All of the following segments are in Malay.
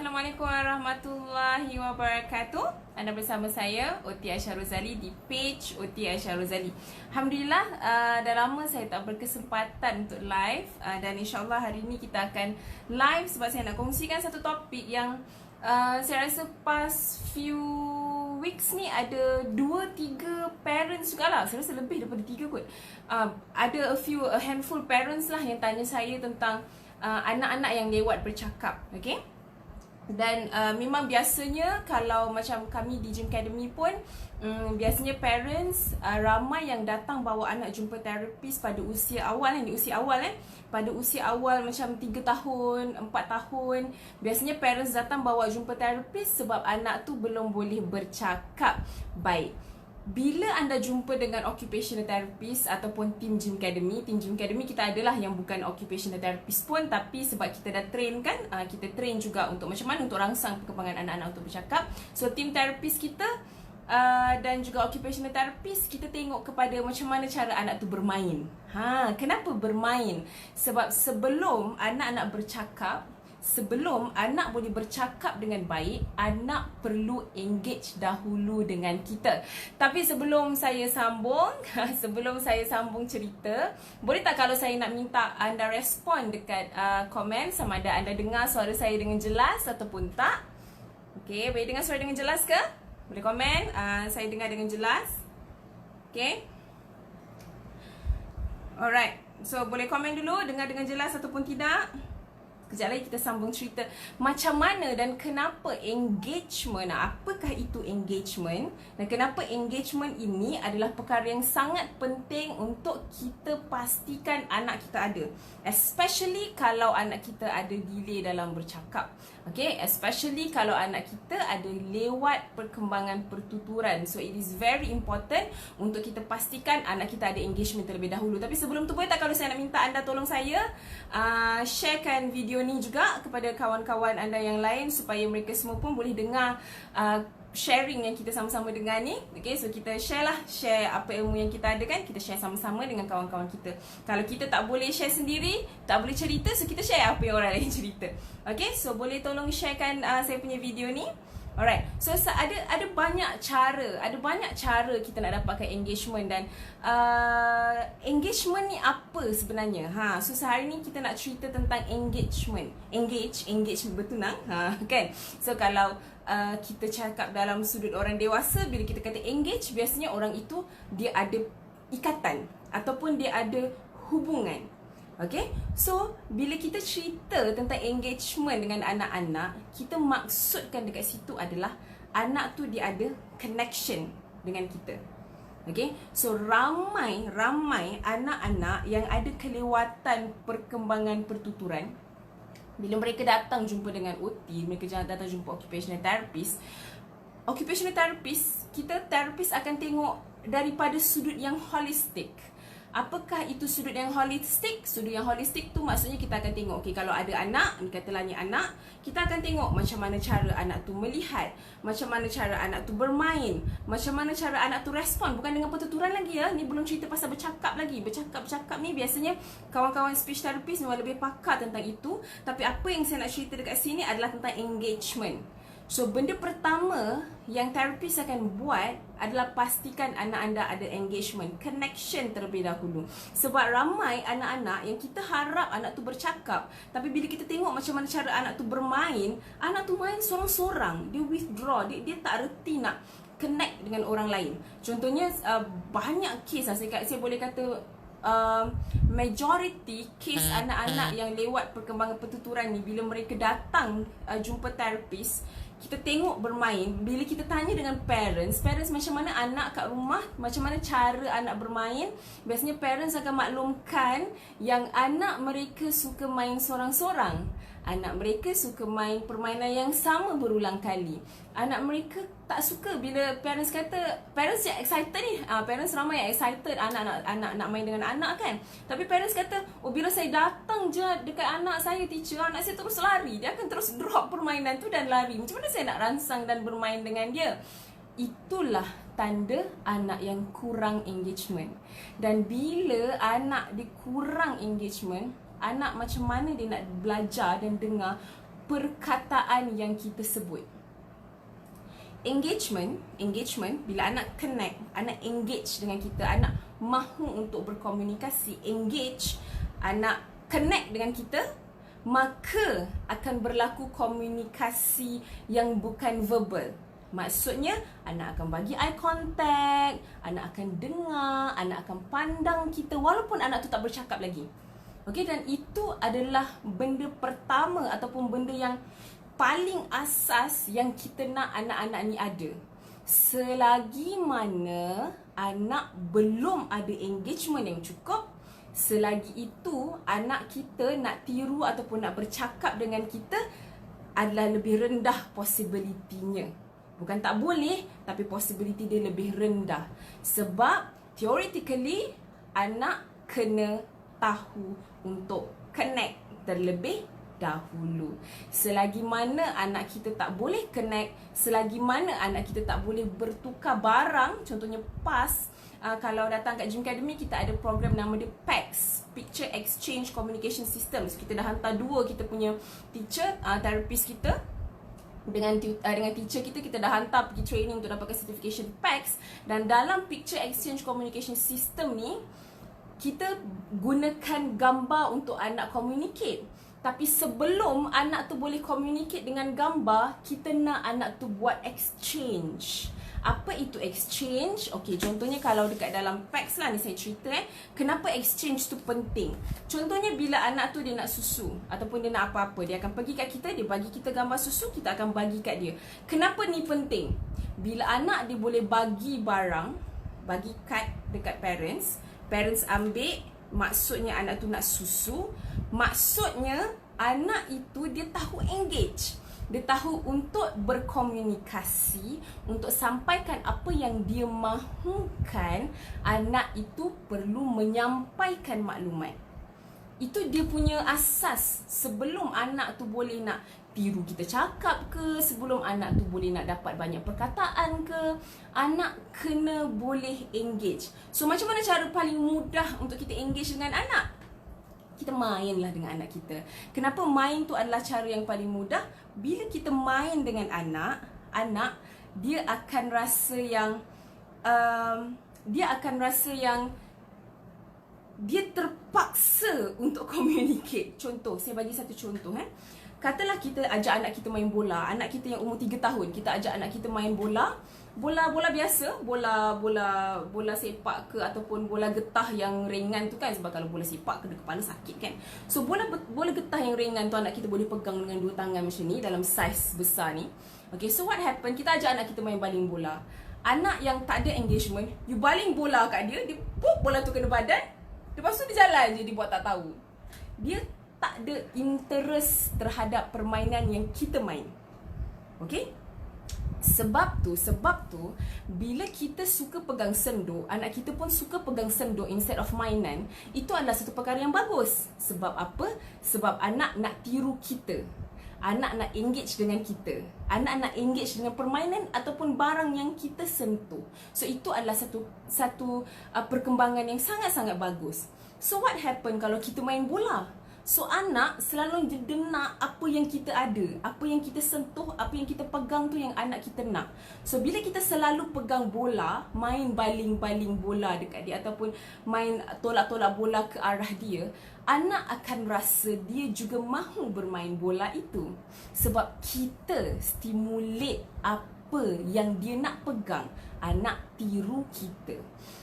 Assalamualaikum warahmatullahi wabarakatuh. Anda bersama saya Oti Aisyah Rozali di page Oti Aisyah Rozali. Alhamdulillah, dah lama saya tak berkesempatan untuk live, dan insyaAllah hari ini kita akan live sebab saya nak kongsikan satu topik yang saya rasa past few weeks ni ada 2-3 parents jugalah. Saya rasa lebih daripada 3 kot. Ada a handful parents lah yang tanya saya tentang anak-anak yang lewat bercakap. Okay? Dan memang biasanya kalau macam kami di Gym Academy pun biasanya parents ramai yang datang bawa anak jumpa terapis pada usia awal pada usia awal macam 3 tahun, 4 tahun. Biasanya parents datang bawa jumpa terapis sebab anak tu belum boleh bercakap baik. Bila anda jumpa dengan occupational therapist ataupun tim Gym Academy kita adalah yang bukan occupational therapist pun, tapi sebab kita dah train kan, kita train juga untuk macam mana untuk rangsang perkembangan anak-anak untuk bercakap. So tim therapist kita dan juga occupational therapist, kita tengok kepada macam mana cara anak tu bermain. Kenapa bermain? Sebab sebelum anak-anak bercakap, sebelum anak boleh bercakap dengan baik, anak perlu engage dahulu dengan kita. Tapi sebelum saya sambung, sebelum saya sambung cerita, boleh tak kalau saya nak minta anda respon dekat komen sama ada anda dengar suara saya dengan jelas ataupun tak? Okay, boleh dengar suara dengan jelas ke? Boleh komen, saya dengar dengan jelas. Okay. Alright, so boleh komen dulu, dengar dengan jelas ataupun tidak. Kejap lagi kita sambung cerita macam mana dan kenapa engagement. Apakah itu engagement dan kenapa engagement ini adalah perkara yang sangat penting untuk kita pastikan anak kita ada. Especially kalau anak kita ada delay dalam bercakap. Okay, especially kalau anak kita ada lewat perkembangan pertuturan. So it is very important untuk kita pastikan anak kita ada engagement terlebih dahulu. Tapi sebelum tu, boleh tak kalau saya nak minta anda tolong saya sharekan video ni juga kepada kawan-kawan anda yang lain supaya mereka semua pun boleh dengar sharing yang kita sama-sama dengar ni. Okay, so kita share apa ilmu yang kita ada kan, kita share sama-sama dengan kawan-kawan kita. Kalau kita tak boleh share sendiri, tak boleh cerita, so kita share apa yang orang lain cerita. Okay, so boleh tolong sharekan saya punya video ni. Alright, so ada banyak cara kita nak dapatkan engagement. Dan engagement ni apa sebenarnya? So sehari ni kita nak cerita tentang engagement. Engage bertunang, kan? So kalau kita cakap dalam sudut orang dewasa, bila kita kata engage, biasanya orang itu dia ada ikatan ataupun dia ada hubungan. Okay, so bila kita cerita tentang engagement dengan anak-anak, kita maksudkan dekat situ adalah anak tu dia ada connection dengan kita. Okay, so ramai anak-anak yang ada kelewatan perkembangan pertuturan. Bila mereka datang jumpa dengan OT, mereka datang jumpa occupational therapist. Occupational therapist, kita therapist akan tengok daripada sudut yang holistik. Apakah itu sudut yang holistik? Sudut yang holistik tu maksudnya kita akan tengok, okay, kalau ada anak, ni katalah ni anak, kita akan tengok macam mana cara anak tu melihat, macam mana cara anak tu bermain, macam mana cara anak tu respon. Bukan dengan pertuturan lagi ya, ni belum cerita pasal bercakap lagi. Bercakap ni biasanya kawan-kawan speech therapist memang lebih pakar tentang itu. Tapi apa yang saya nak cerita dekat sini adalah tentang engagement. So, benda pertama yang terapis akan buat adalah pastikan anak anda ada engagement, connection terlebih dahulu. Sebab ramai anak-anak yang kita harap anak tu bercakap, tapi bila kita tengok macam mana cara anak tu bermain, anak tu main sorang-sorang, dia withdraw, dia tak reti nak connect dengan orang lain. Contohnya, banyak kes saya boleh kata majority case anak-anak yang lewat perkembangan pertuturan ni, bila mereka datang jumpa terapis, kita tengok bermain. Bila kita tanya dengan parents macam mana anak kat rumah, macam mana cara anak bermain, biasanya parents akan maklumkan yang anak mereka suka main sorang-sorang. Anak mereka suka main permainan yang sama berulang kali. Anak mereka tak suka bila parents kata, parents yang excited ni, parents ramai yang excited anak nak main dengan anak kan. Tapi parents kata, bila saya datang je dekat anak saya, teacher, anak saya terus lari. Dia akan terus drop permainan tu dan lari. Macam mana saya nak rangsang dan bermain dengan dia? Itulah tanda anak yang kurang engagement. Dan bila anak dikurang engagement, anak macam mana dia nak belajar dan dengar perkataan yang kita sebut. Engagement bila anak connect, anak engage dengan kita, anak mahu untuk berkomunikasi, engage, anak connect dengan kita, maka akan berlaku komunikasi yang bukan verbal. Maksudnya, anak akan bagi eye contact, anak akan dengar, anak akan pandang kita walaupun anak tu tak bercakap lagi. Okey, dan itu adalah benda pertama ataupun benda yang paling asas yang kita nak anak-anak ni ada. Selagi mana anak belum ada engagement yang cukup, selagi itu anak kita nak tiru ataupun nak bercakap dengan kita adalah lebih rendah possibility-nya. Bukan tak boleh, tapi possibility dia lebih rendah. Sebab theoretically anak kena tahu untuk connect terlebih dahulu. Selagi mana anak kita tak boleh connect, selagi mana anak kita tak boleh bertukar barang, contohnya PAS, kalau datang kat Gym Academy, kita ada program nama dia PECS, Picture Exchange Communication Systems. Kita dah hantar 2 kita punya teacher, therapist kita dengan teacher kita dah hantar pergi training untuk dapatkan certification PECS. Dan dalam Picture Exchange Communication System ni, kita gunakan gambar untuk anak communicate. Tapi sebelum anak tu boleh communicate dengan gambar, kita nak anak tu buat exchange. Apa itu exchange? Okey, contohnya kalau dekat dalam PECS lah ni saya cerita kenapa exchange tu penting. Contohnya bila anak tu dia nak susu ataupun dia nak apa-apa, dia akan pergi kat kita, dia bagi kita gambar susu, kita akan bagi kat dia. Kenapa ni penting? Bila anak dia boleh bagi barang, bagi kad dekat parents, parents ambil, maksudnya anak tu nak susu, maksudnya anak itu dia tahu engage. Dia tahu untuk berkomunikasi, untuk sampaikan apa yang dia mahukan. Anak itu perlu menyampaikan maklumat. Itu dia punya asas. Sebelum anak tu boleh nak tiru kita cakap ke, sebelum anak tu boleh nak dapat banyak perkataan ke, anak kena boleh engage. So macam mana cara paling mudah untuk kita engage dengan anak? Kita mainlah dengan anak kita. Kenapa main tu adalah cara yang paling mudah? Bila kita main dengan anak, dia akan rasa yang dia terpaksa untuk communicate. Contoh, saya bagi satu contoh. Katalah kita ajak anak kita main bola. Anak kita yang umur 3 tahun, kita ajak anak kita main bola. Bola biasa, bola sepak ke ataupun bola getah yang ringan tu kan, sebab kalau bola sepak kena kepala sakit kan. So bola getah yang ringan tu anak kita boleh pegang dengan 2 tangan macam ni dalam saiz besar ni. Okay, so what happen? Kita ajak anak kita main baling bola. Anak yang tak ada engagement, you baling bola kat dia, pop bola tu kena badan. Lepas tu dia jalan je, dia buat tak tahu. Dia tak ada interest terhadap permainan yang kita main. Okay? Sebab tu bila kita suka pegang sendok, anak kita pun suka pegang sendok instead of mainan, itu adalah satu perkara yang bagus. Sebab apa? Sebab anak nak tiru kita. Anak nak engage dengan kita. Anak nak engage dengan permainan ataupun barang yang kita sentuh. So itu adalah satu perkembangan yang sangat-sangat bagus. So what happen kalau kita main bola? So anak selalu dengar apa yang kita ada, apa yang kita sentuh, apa yang kita pegang tu yang anak kita nak. So bila kita selalu pegang bola, main baling-baling bola dekat dia ataupun main tolak-tolak bola ke arah dia, anak akan rasa dia juga mahu bermain bola itu. Sebab kita stimulate apa yang dia nak pegang, anak tiru kita.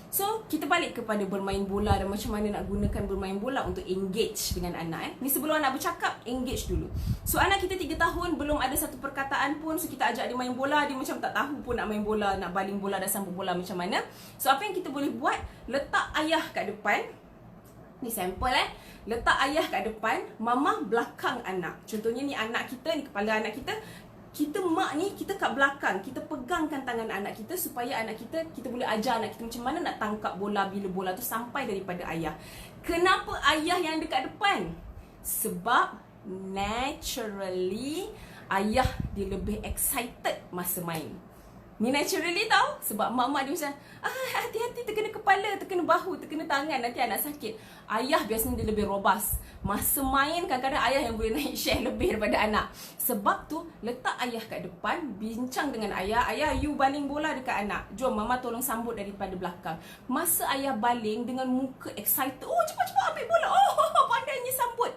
So, kita balik kepada bermain bola dan macam mana nak gunakan bermain bola untuk engage dengan anak. Ni sebelum anak bercakap, engage dulu. So, anak kita 3 tahun, belum ada satu perkataan pun. So, kita ajak dia main bola, dia macam tak tahu pun nak main bola, nak baling bola dan sambung bola macam mana. So, apa yang kita boleh buat? Letak ayah kat depan. Ni sampel Letak ayah kat depan, mama belakang anak. Contohnya ni anak kita, ni kepala anak kita. Kita mak ni, kita kat belakang. Kita pegangkan tangan anak kita supaya anak kita boleh ajar anak kita macam mana nak tangkap bola bila bola tu sampai daripada ayah. Kenapa ayah yang dekat depan? Sebab naturally ayah dia lebih excited masa main. Ni naturally tau. Sebab mak-mak dia macam, hati-hati terkena kepala, terkena bahu, terkena tangan, nanti anak sakit. Ayah biasanya dia lebih robust. Masa main kadang-kadang ayah yang boleh naik share lebih daripada anak. Sebab tu letak ayah kat depan, bincang dengan ayah. Ayah, you baling bola dekat anak. Jom mama tolong sambut daripada belakang. Masa ayah baling dengan muka excited, oh cepat-cepat ambil bola, oh pandainya sambut.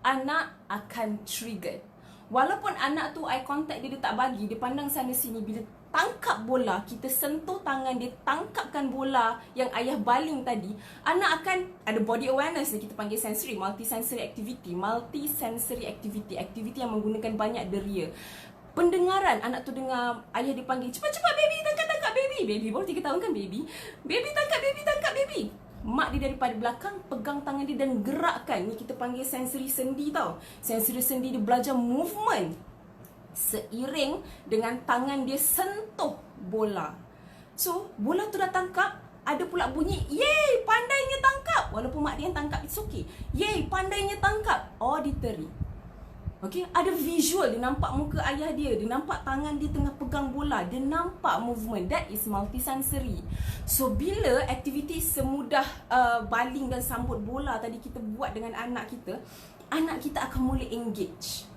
Anak akan trigger. Walaupun anak tu eye contact dia tak bagi, dia pandang sana sini, bila tangkap bola, kita sentuh tangan dia, tangkapkan bola yang ayah baling tadi, anak akan ada body awareness yang kita panggil sensory, multisensory activity. Multisensory activity, aktiviti yang menggunakan banyak deria. Pendengaran, anak tu dengar ayah dipanggil, cepat-cepat baby, tangkap baby. Baby baru 3 tahun kan baby. Baby tangkap baby. Mak dia daripada belakang pegang tangan dia dan gerakkan. Ni kita panggil sensory sendi tau. Sensory sendi dia belajar movement seiring dengan tangan dia sentuh bola. So, bola tu dah tangkap, ada pula bunyi, yay, pandainya tangkap. Walaupun mak dia yang tangkap, it's okay. Yay, pandainya tangkap. Auditory. Okay, ada visual, dia nampak muka ayah dia, dia nampak tangan dia tengah pegang bola, dia nampak movement. That is multisensory. So, bila aktiviti semudah baling dan sambut bola tadi kita buat dengan anak kita akan mula engage.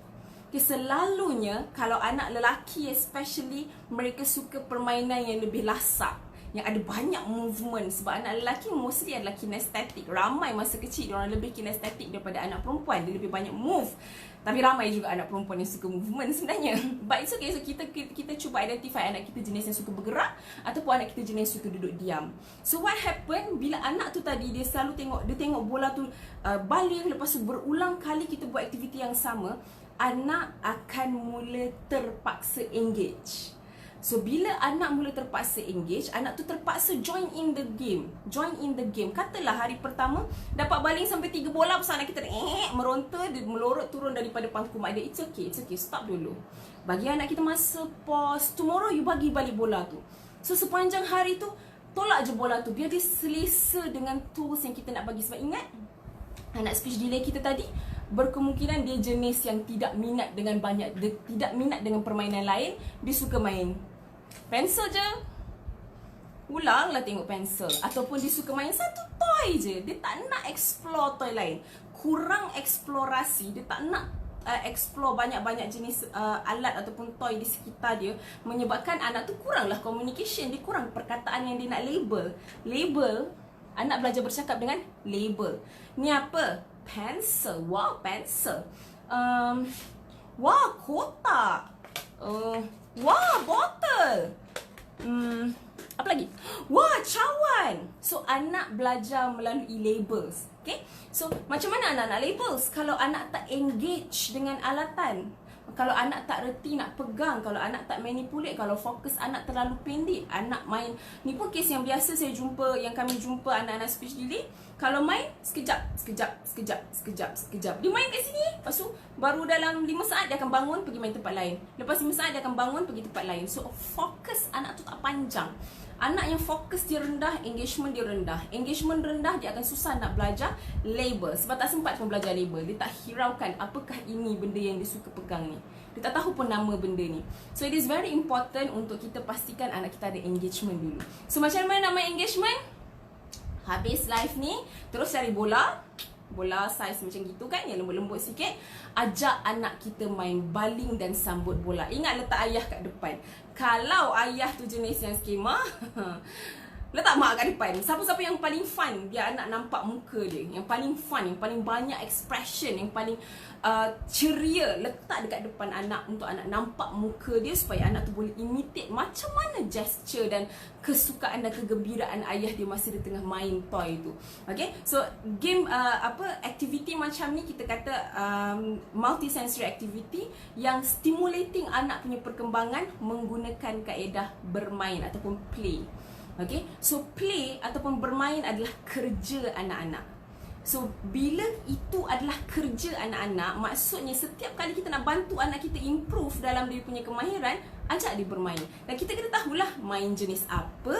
Okay, selalunya kalau anak lelaki especially, mereka suka permainan yang lebih lasak, yang ada banyak movement. Sebab anak lelaki mostly adalah kinestetik. Ramai masa kecil diorang lebih kinestetik daripada anak perempuan. Dia lebih banyak move. Tapi ramai juga anak perempuan yang suka movement sebenarnya. But it's okay. So kita cuba identify anak kita jenis yang suka bergerak ataupun anak kita jenis yang suka duduk diam. So what happen bila anak tu tadi dia selalu tengok bola tu baling, lepas tu berulang kali kita buat aktiviti yang sama, anak akan mula terpaksa engage. So, bila anak mula terpaksa engage, anak tu terpaksa join in the game. Katalah hari pertama dapat baling sampai 3 bola, pasal anak kita meronta, dia melorot turun daripada pangku mak dia. It's okay, stop dulu. Bagi anak kita masa pause. Tomorrow you bagi balik bola tu. So, sepanjang hari tu, tolak je bola tu. Biar dia selesa dengan tools yang kita nak bagi. Sebab ingat, anak speech delay kita tadi, berkemungkinan dia jenis yang tidak minat dengan tidak minat dengan permainan lain. Dia suka main pensel je, ulanglah tengok pensel. Ataupun dia suka main satu toy je, dia tak nak explore toy lain. Kurang eksplorasi, dia tak nak explore banyak-banyak jenis alat ataupun toy di sekitar dia, menyebabkan anak tu kuranglah communication. Dia kurang perkataan yang dia nak label. Anak belajar bercakap dengan label. Ni apa? Pencil. Wow, pencil. Wah, kotak. Wah, botol. Apa lagi? Wah, cawan. So, anak belajar melalui labels. Okay? So, macam mana anak nak labels? Kalau anak tak engage dengan alatan, kalau anak tak reti nak pegang, kalau anak tak manipulate, kalau fokus anak terlalu pendek, anak main. Ni pun kes yang biasa yang kami jumpa anak-anak speech delay. Kalau main, sekejap. Dia main kat sini, lepas tu baru dalam 5 saat dia akan bangun pergi main tempat lain. Lepas 5 saat dia akan bangun pergi tempat lain. So, fokus anak tu tak panjang. Anak yang fokus dia rendah, engagement dia rendah. Engagement rendah, dia akan susah nak belajar label. Sebab tak sempat pun belajar label. Dia tak hiraukan apakah ini benda yang dia suka pegang ni. Dia tak tahu pun nama benda ni. So, it is very important untuk kita pastikan anak kita ada engagement dulu. So, macam mana nama engagement? Habis live ni, terus cari bola size macam gitu kan, yang lembut-lembut sikit. Ajak anak kita main baling dan sambut bola. Ingat letak ayah kat depan. Kalau ayah tu jenis yang skema, letak mak kat depan. Siapa-siapa yang paling fun, biar anak nampak muka dia. Yang paling fun, yang paling banyak expression, yang paling ceria, letak dekat depan anak untuk anak nampak muka dia, supaya anak tu boleh imitate macam mana gesture dan kesukaan dan kegembiraan ayah dia masa dia tengah main toy tu. Okay, so game activity macam ni kita kata multisensory activity yang stimulating anak punya perkembangan menggunakan kaedah bermain ataupun play. Okay, so play ataupun bermain adalah kerja anak-anak. So, bila itu adalah kerja anak-anak, maksudnya setiap kali kita nak bantu anak kita improve dalam dia punya kemahiran, ajak dia bermain. Dan kita kena tahulah main jenis apa,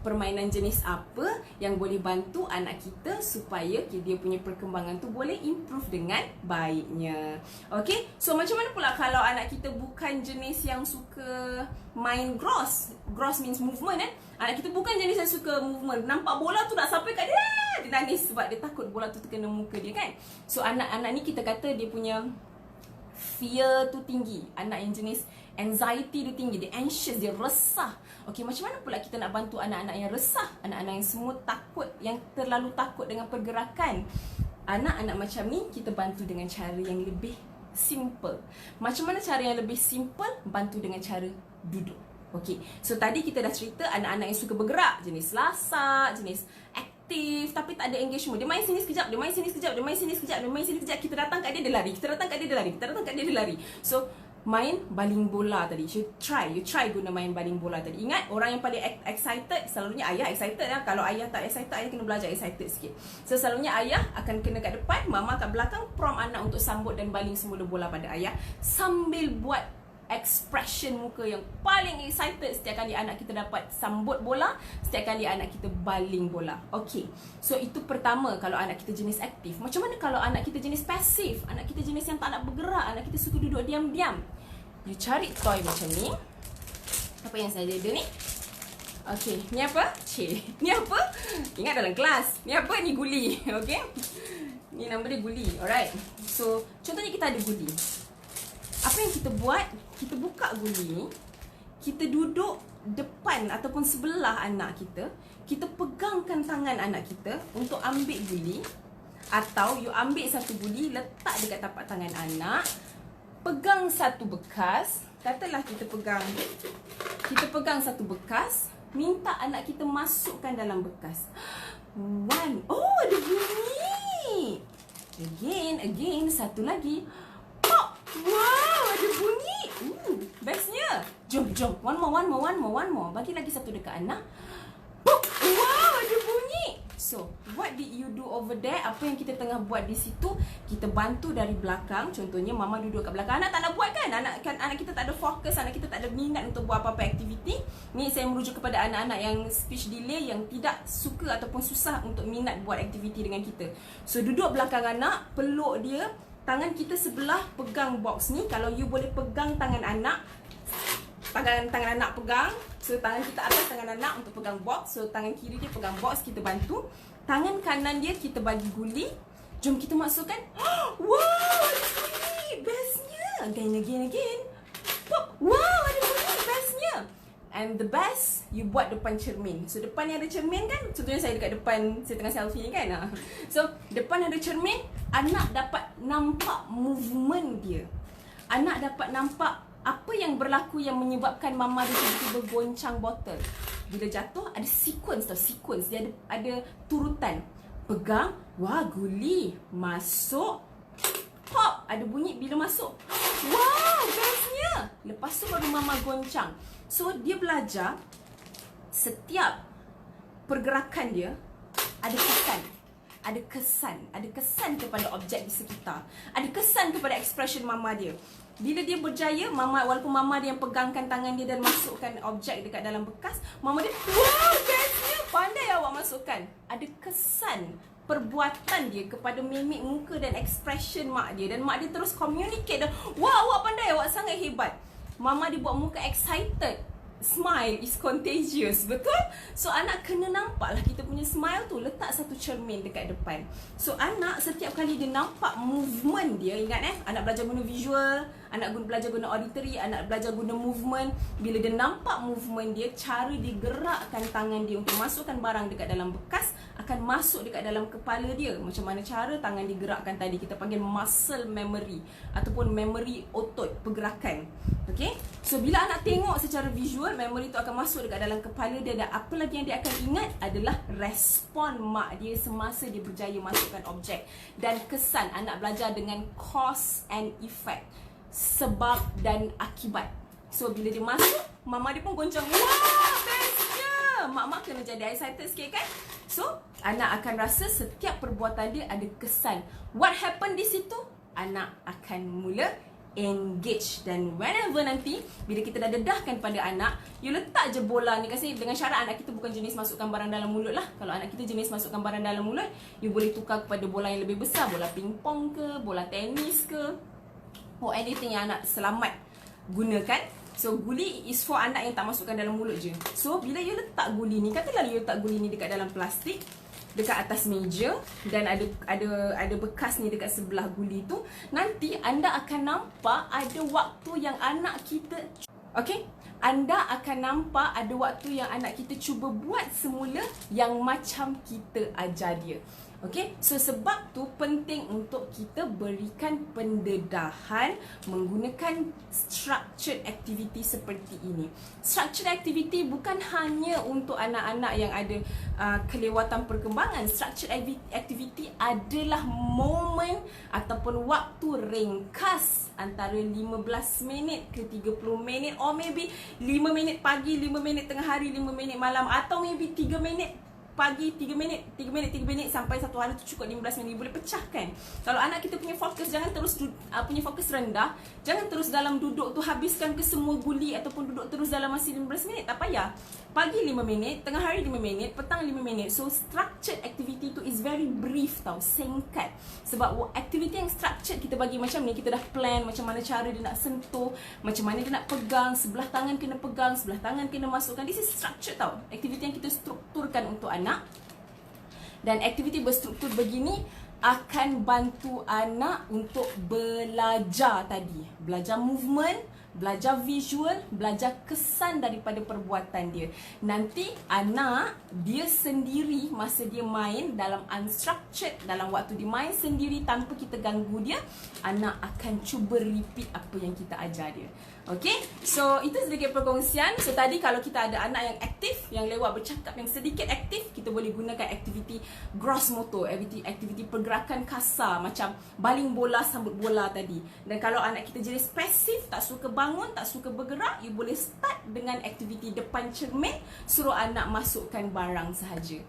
permainan jenis apa yang boleh bantu anak kita supaya dia punya perkembangan tu boleh improve dengan baiknya. Okay, so macam mana pula kalau anak kita bukan jenis yang suka main gross? Gross means movement kan. Anak kita bukan jenis yang suka movement. Nampak bola tu nak sampai kat dia, dia nangis sebab dia takut bola tu terkena muka dia kan. So anak-anak ni kita kata dia punya fear tu tinggi. Anak yang jenis anxiety dia tinggi, dia anxious, dia resah. Okey, macam mana pula kita nak bantu anak-anak yang resah, anak-anak yang semua takut, yang terlalu takut dengan pergerakan? Anak-anak macam ni kita bantu dengan cara yang lebih simple. Macam mana cara yang lebih simple? Bantu dengan cara duduk. Okey, so tadi kita dah cerita anak-anak yang suka bergerak, jenis lasak, jenis aktif tapi tak ada engagement. Dia main sini sekejap, dia main sini sekejap, dia main sini sekejap, dia main sini sekejap. Kita datang kat dia, dia lari. Kita datang kat dia, dia lari. Kita datang kat dia, dia lari. So main baling bola tadi. You try guna main baling bola tadi. Ingat, orang yang paling excited, selalunya ayah excited lah. Kalau ayah tak excited, ayah kena belajar excited sikit. So selalunya ayah akan kena kat depan, mama kat belakang, prompt anak untuk sambut dan baling semula bola pada ayah, sambil buat expression muka yang paling excited setiap kali anak kita dapat sambut bola, setiap kali anak kita baling bola. Okay, so itu pertama kalau anak kita jenis aktif. Macam mana kalau anak kita jenis pasif, anak kita jenis yang tak nak bergerak, anak kita suka duduk diam-diam? You cari toy macam ni. Apa yang saya ada ni? Okay, ni apa? Ni apa? Ingat dalam kelas. Ni apa? Ni guli. Okay, ni nama dia guli. Alright, so contohnya kita ada guli. Apa yang kita buat? Kita buka guli ni, kita duduk depan ataupun sebelah anak kita, kita pegangkan tangan anak kita untuk ambil guli. Atau you ambil satu guli, letak dekat tapak tangan anak, pegang satu bekas. Katalah kita pegang satu bekas, minta anak kita masukkan dalam bekas. Oh, ada bunyi. Again, satu lagi. Pop. Wow, ada bunyi. Bestnya. Jom. One more. Bagi lagi satu dekat anak. Pop. Wow, ada bunyi. So, what did you do over there? Apa yang kita tengah buat di situ? Kita bantu dari belakang. Contohnya, mama duduk kat belakang. Anak tak nak buat kan? Anak kita tak ada fokus. Anak kita tak ada minat untuk buat apa-apa aktiviti. Ni saya merujuk kepada anak-anak yang speech delay, yang tidak suka ataupun susah untuk minat buat aktiviti dengan kita. So, duduk belakang anak, peluk dia. Tangan kita sebelah pegang box ni. Kalau you boleh pegang tangan anak, tangan anak pegang. So tangan kita atas tangan anak untuk pegang box. So tangan kiri dia pegang box, kita bantu. Tangan kanan dia kita bagi guli. Jom kita masukkan. Wow, ada bunyi. Bestnya. Again. Pop. Wow, ada bunyi. Bestnya. And the best, you buat depan cermin. So depan yang ada cermin kan, contohnya saya dekat depan, saya tengah selfie ni kan. So depan ada cermin, anak dapat nampak movement dia. Anak dapat nampak apa yang berlaku yang menyebabkan mama dia tiba-tiba goncang botol. Bila jatuh, ada sequence. Dia ada turutan. Pegang, wah guli, masuk, pop, ada bunyi bila masuk. Wow, bestnya. Lepas tu baru mama goncang. So dia belajar setiap pergerakan dia ada kesan kepada objek di sekitar, ada kesan kepada expression mama dia. Bila dia berjaya, walaupun mama dia yang pegangkan tangan dia dan masukkan objek dekat dalam bekas, mama dia, wow, bestnya, pandai awak masukkan. Ada kesan perbuatan dia kepada mimik muka dan expression mak dia, dan mak dia terus communicate, wow, awak pandai, awak sangat hebat. Mama dia buat muka excited. Smile is contagious, betul? So anak kena nampak lah kita punya smile tu. Letak satu cermin dekat depan. So anak setiap kali dia nampak movement dia, ingat anak belajar guna visual, anak belajar guna auditory, anak belajar guna movement. Bila dia nampak movement dia, cara dia gerakkan tangan dia untuk masukkan barang dekat dalam bekas akan masuk dekat dalam kepala dia. Macam mana cara tangan digerakkan tadi, kita panggil muscle memory ataupun memory otot, pergerakan. Okay, so bila anak tengok secara visual, memory tu akan masuk dekat dalam kepala dia, dan apa lagi yang dia akan ingat adalah respon mak dia semasa dia berjaya masukkan objek. Dan kesan, anak belajar dengan cause and effect, sebab dan akibat. So bila dia masuk, mama dia pun goncang, wah, bestnya. Mak-mak kena jadi excited sikit kan. So anak akan rasa setiap perbuatan dia ada kesan. What happen di situ? Anak akan mula engage. Dan whenever nanti bila kita dah dedahkan pada anak, you letak je bola ni, kasi dengan syarat anak kita bukan jenis masukkan barang dalam mulut lah. Kalau anak kita jenis masukkan barang dalam mulut, you boleh tukar kepada bola yang lebih besar, bola pingpong ke, bola tenis ke, or anything yang anak selamat gunakan. So guli is for anak yang tak masukkan dalam mulut je. So bila you letak guli ni, katalah you letak guli ni dekat dalam plastik, dekat atas meja, dan ada bekas ni dekat sebelah guli tu, nanti anda akan nampak ada waktu yang anak kita, okey, anda akan nampak ada waktu yang anak kita cuba buat semula yang macam kita ajar dia. Okey, so sebab tu penting untuk kita berikan pendedahan menggunakan structured activity seperti ini. Structured activity bukan hanya untuk anak-anak yang ada kelewatan perkembangan. Structured activity adalah momen ataupun waktu ringkas antara 15 minit ke 30 minit, or maybe 5 minit pagi, 5 minit tengah hari, 5 minit malam, atau maybe 3 minit pagi, 3 minit sampai satu hari tu cukup 15 minit. Boleh pecahkan. Kalau anak kita punya fokus, jangan terus punya fokus rendah, jangan terus dalam duduk tu habiskan ke semua guli, ataupun duduk terus dalam masa 15 minit. Tak payah. Pagi 5 minit, tengah hari 5 minit, petang 5 minit. So structured activity tu is very brief tau, singkat. Sebab activity yang structured kita bagi macam ni, kita dah plan macam mana cara dia nak sentuh, macam mana dia nak pegang, sebelah tangan kena pegang, sebelah tangan kena masukkan. This is structured tau. Activity yang kita strukturkan untuk anak. Dan aktiviti berstruktur begini akan bantu anak untuk belajar tadi. Belajar movement, belajar visual, belajar kesan daripada perbuatan dia. Nanti anak dia sendiri masa dia main dalam unstructured, dalam waktu dia main sendiri tanpa kita ganggu dia, anak akan cuba repeat apa yang kita ajar dia. Okay, so itu sedikit perkongsian. So tadi kalau kita ada anak yang aktif, yang lewat bercakap, yang sedikit aktif, kita boleh gunakan aktiviti gross motor, aktiviti pergerakan kasar macam baling bola, sambut bola tadi. Dan kalau anak kita jenis pasif, tak suka bangun, tak suka bergerak, you boleh start dengan aktiviti depan cermin, suruh anak masukkan barang sahaja.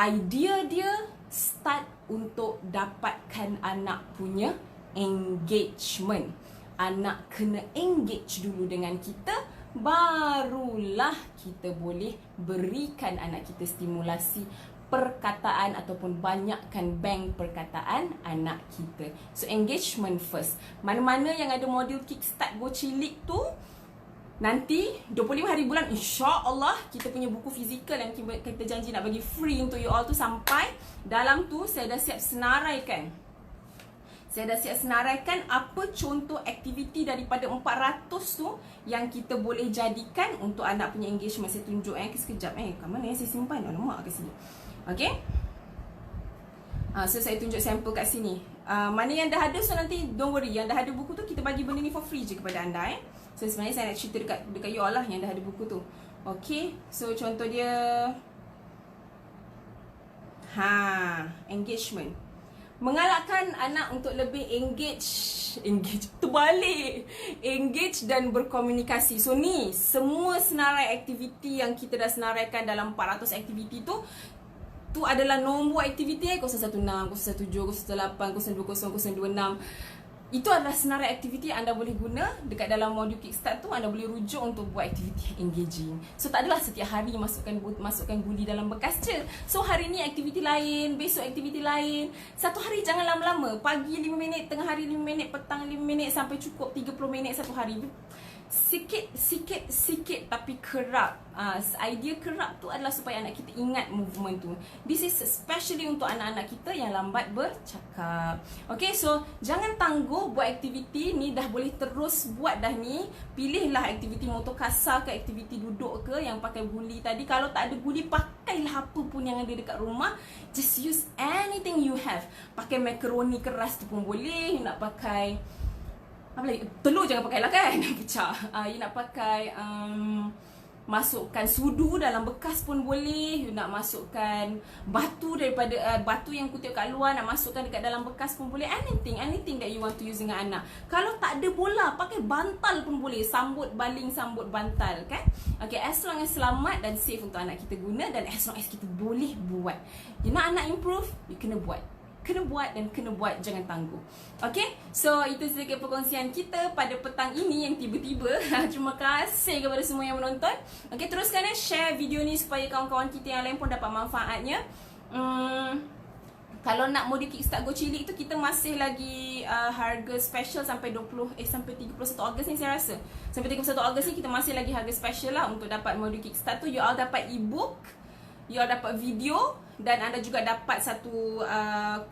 Idea dia start untuk dapatkan anak punya engagement. Anak kena engage dulu dengan kita, barulah kita boleh berikan anak kita stimulasi perkataan ataupun banyakkan bank perkataan anak kita. So engagement first. Mana-mana yang ada modul Kickstart Go Cilik tu, nanti 25 hari bulan insya-Allah kita punya buku fizikal yang kita janji nak bagi free untuk you all tu sampai. Dalam tu saya dah siap senaraikan. Saya dah siap senaraikan apa contoh aktiviti daripada 400 tu yang kita boleh jadikan untuk anak punya engagement. Saya tunjuk sekejap kat mana saya simpan? Alamak kat sini. Okay. So saya tunjuk sampel kat sini. Mana yang dah ada, so nanti don't worry, yang dah ada buku tu kita bagi benda ni for free je kepada anda. So sebenarnya saya nak cerita dekat you all lah yang dah ada buku tu. Okay. So contoh dia engagement. Mengalakkan anak untuk lebih engage dan berkomunikasi. So ni semua senarai aktiviti yang kita dah senaraikan dalam 400 aktiviti tu adalah nombor aktiviti 016, 017, 018, 02, 026. Itu adalah senarai aktiviti yang anda boleh guna dekat dalam modul Kickstart tu. Anda boleh rujuk untuk buat aktiviti yang engaging. So tak adalah setiap hari masukkan guli dalam bekas je. So hari ni aktiviti lain, besok aktiviti lain. Satu hari jangan lama-lama. Pagi 5 minit, tengah hari 5 minit, petang 5 minit, sampai cukup 30 minit satu hari. Sikit tapi kerap. Idea kerap tu adalah supaya anak kita ingat movement tu. This is especially untuk anak-anak kita yang lambat bercakap. Okay, so jangan tangguh buat aktiviti ni. Dah boleh terus buat dah ni. Pilihlah aktiviti motor kasar ke, aktiviti duduk ke, yang pakai guli tadi. Kalau tak ada guli, pakailah apa pun yang ada dekat rumah. Just use anything you have. Pakai makaroni keras tu pun boleh. You nak pakai apa lagi? Telur jangan pakai lah kan, pecah. You nak pakai masukkan sudu dalam bekas pun boleh. You nak masukkan batu daripada batu yang kutip kat luar, nak masukkan dekat dalam bekas pun boleh. Anything that you want to use dengan anak. Kalau tak ada bola, pakai bantal pun boleh. Sambut baling, sambut bantal kan. Okay, as long as selamat dan safe untuk anak kita guna, dan as long as kita boleh buat. You nak anak improve, you kena buat. kena buat dan kena buat, jangan tangguh. Okay, so itu sedikit perkongsian kita pada petang ini yang tiba-tiba. Terima kasih kepada semua yang menonton. Okay, teruskan share video ni supaya kawan-kawan kita yang lain pun dapat manfaatnya. Kalau nak mode Kickstart Go Cilik tu, kita masih lagi harga special sampai 31 Ogos ni saya rasa. Sampai 31 Ogos ni kita masih lagi harga special lah untuk dapat mode Kickstart tu. You all dapat e-book, you all dapat video, dan anda juga dapat satu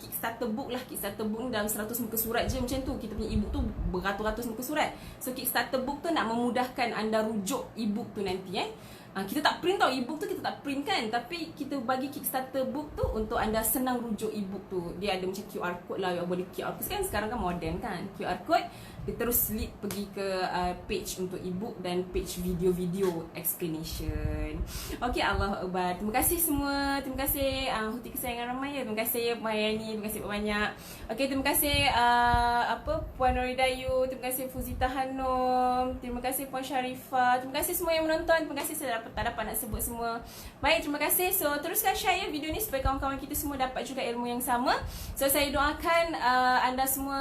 Kickstarter book lah. Kickstarter book ni dalam 100 muka surat je macam tu. Kita punya e-book tu beratus-ratus muka surat. So Kickstarter book tu nak memudahkan anda rujuk e-book tu nanti kita tak print tau, e-book tu kita tak print kan, tapi kita bagi Kickstarter book tu untuk anda senang rujuk e-book tu. Dia ada macam QR code lah, you boleh QR code kan, sekarang kan modern kan, QR code. Dia terus slip pergi ke page untuk e-book dan page video-video explanation. Okay, Allahu Akbar. Terima kasih semua. Terima kasih Huti kesayangan ramai ya. Terima kasih Mayani, terima kasih banyak. Okay, terima kasih Puan Noridayu, terima kasih Fuzita Hanum, terima kasih Puan Sharifah, terima kasih semua yang menonton. Terima kasih, saya tak dapat nak sebut semua. Baik, terima kasih. So teruskan share ya video ni supaya kawan-kawan kita semua dapat juga ilmu yang sama. So saya doakan anda semua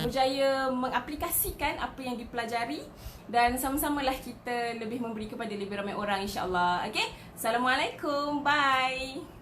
berjaya mengaplikasikan apa yang dipelajari, dan sama-samalah kita lebih memberi kepada lebih ramai orang, insya-Allah. Okay, Assalamualaikum, bye.